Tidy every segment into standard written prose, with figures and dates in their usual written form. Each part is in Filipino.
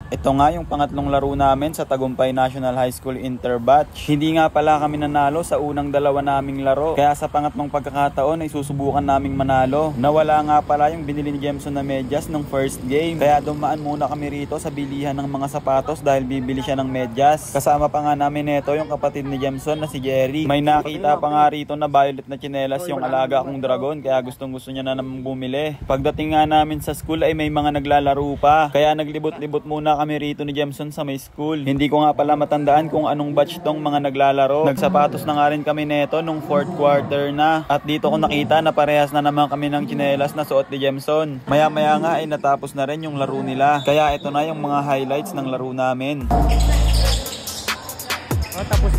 Ito nga yung pangatlong laro namin sa Tagumpay National High School Interbatch. Hindi nga pala kami nanalo sa unang dalawa naming laro, kaya sa pangatlong pagkakataon ay susubukan naming manalo. Nawala nga pala yung binili ni Jemson na medyas nung first game, kaya dumaan muna kami rito sa bilihan ng mga sapatos dahil bibili siya ng medyas. Kasama pa nga namin neto yung kapatid ni Jemson na si Jerry. May nakita pa nga rito na violet na tsinelas yung alaga kong dragon, kaya gustong gusto niya na namang bumili. Pagdating nga namin sa school ay may mga naglalaro pa, kaya naglibot-libot muna kami rito ni Jemson sa may school. Hindi ko nga pala matandaan kung anong batch tong mga naglalaro. Nagsapatos na nga rin kami neto nung 4th quarter na. At dito ko nakita na parehas na naman kami ng tsinelas na suot ni Jemson. Maya-maya nga ay natapos na rin yung laro nila. Kaya ito na yung mga highlights ng laro namin. Tapos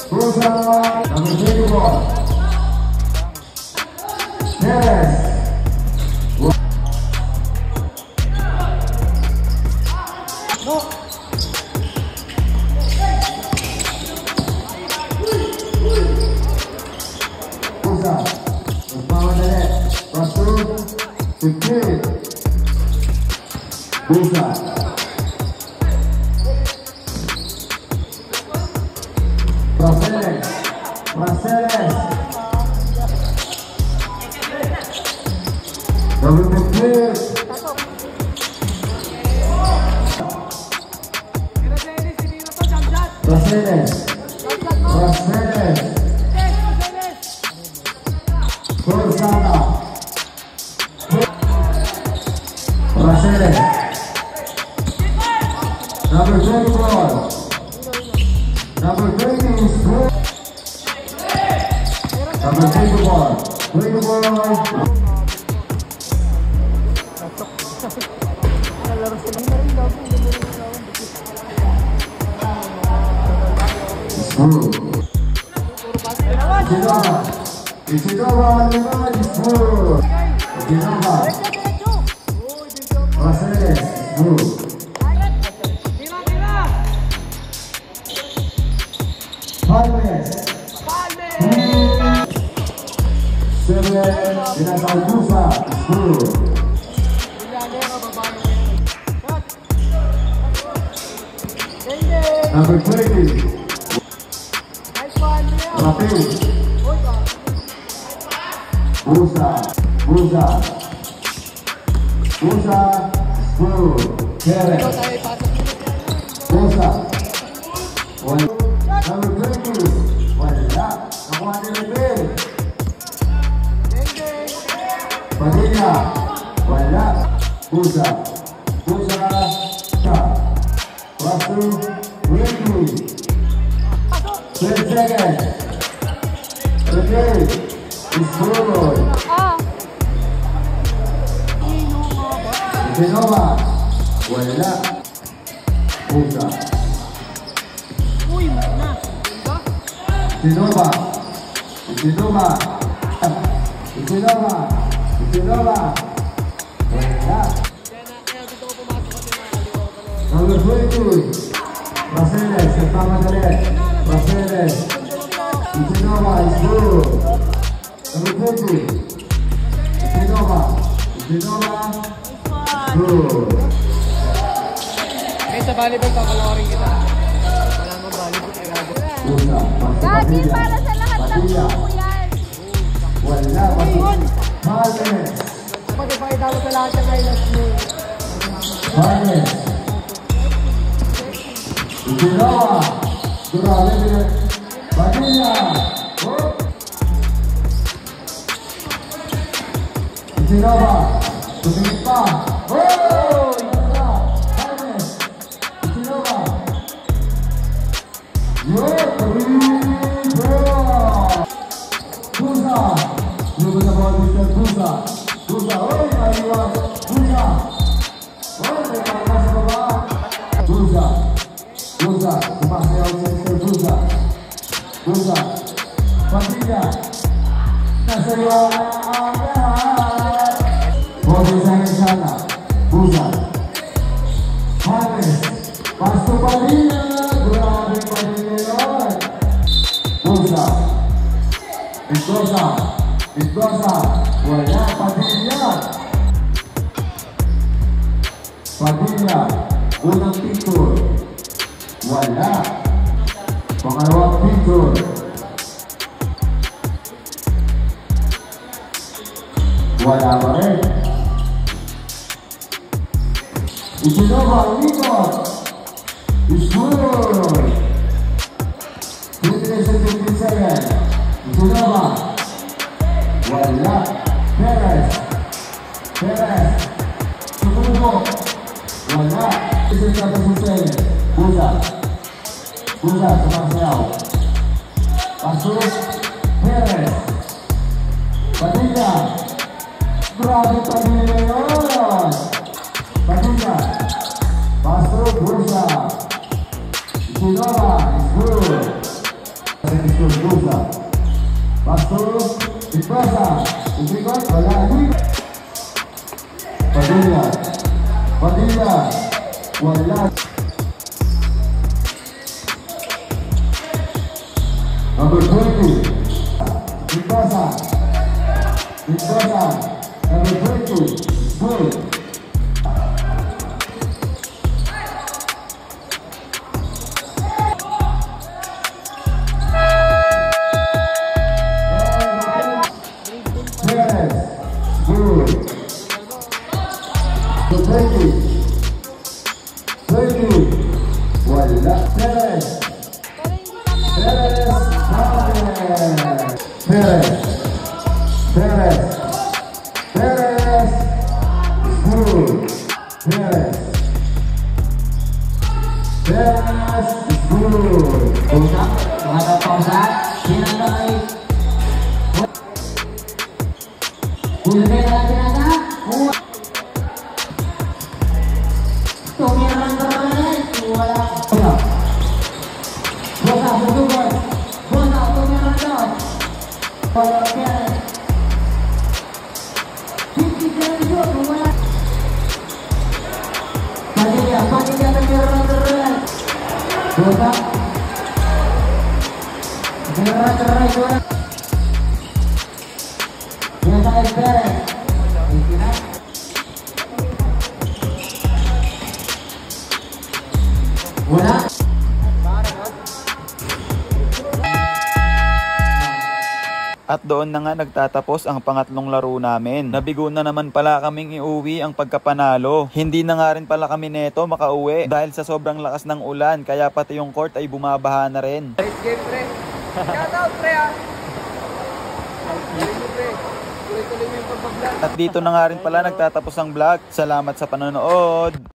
Rosa, number 24. Perez. No. Rosa, bawah dari Rasul, 15. Rosa. Praseres, double kick. Praseres, Korsana, Praseres, number 24. Number 20 is good. Number 24. 24. Isidora is good. Isidora. Praseres is good. Binatang Busa is good. Number 20. Rapid. Busa is good. Kere. Busa. Number 20. Wala. Nakuha ni Rapid. Padilla, wala, Busa, Rasu, Winky, 10 seconds, okay, it's good. Genova, wala, Busa, Genova, wala. Number 22, Praseres, nagpamadali. Praseres, Genova is good. Number 20, Genova, good. sa volleyball, papalawarin kita. Wala mo volleyball. Gagi para sa lahat ng grupo yan. Wala. Males. Pag-ipakita mo sa lahat ng highlights mo. Males. Ginawa. Grabe din. Padilla. Ginawa. Tumingin pa. Oh! Pasto Padilla, grabe Padilla yun. Busa. Mendoza. Mendoza. Wala. Padilla. Padilla. Unang picture. Wala. Pangalawang picture. Wala pa rin. Isinova, Nikon. Is good. 57. Isinova. Wala. Perez. Perez. Sukubo. Wala. Isinova. Busa. Busa, sumasayaw. Pasok. Perez. Padilla. Grabe Padilla yun. Padilla. Pasok. Busa. Isinova. Is good. Busa. Pasok. Mendoza. Ikikot. Wala. Padilla. Padilla. Wala. Number 20. Mendoza. Mendoza. Number 20. Good. Perez. Good. The 20. 20. Wala. Perez. Perez. Perez. Perez. Perez. Good. Perez. Perez. Good. Pausa. Mga pausa. Sinanay. Bulbe na tinata. Tumiran ka rin. Wala. Bosa, susubat. Bosa, tumiran ka. Wala ka. 57 yun. Wala. Padilla. Padilla tumiran ka rin. Bosa. Tumiran ka rin. Wala. Biasa Perez. Wala. At doon na nga nagtatapos ang pangatlong laro namin. Nabigo na naman pala kaming iuwi ang pagkapanalo. Hindi na nga rin pala kami neto makauwi dahil sa sobrang lakas ng ulan, kaya pati yung court ay bumabaha na rin. Game pre. Shout out pre ah. Tuloy-tuloy mo yung pagbablog. At dito na nga rin pala nagtatapos ang vlog. Salamat sa panonood!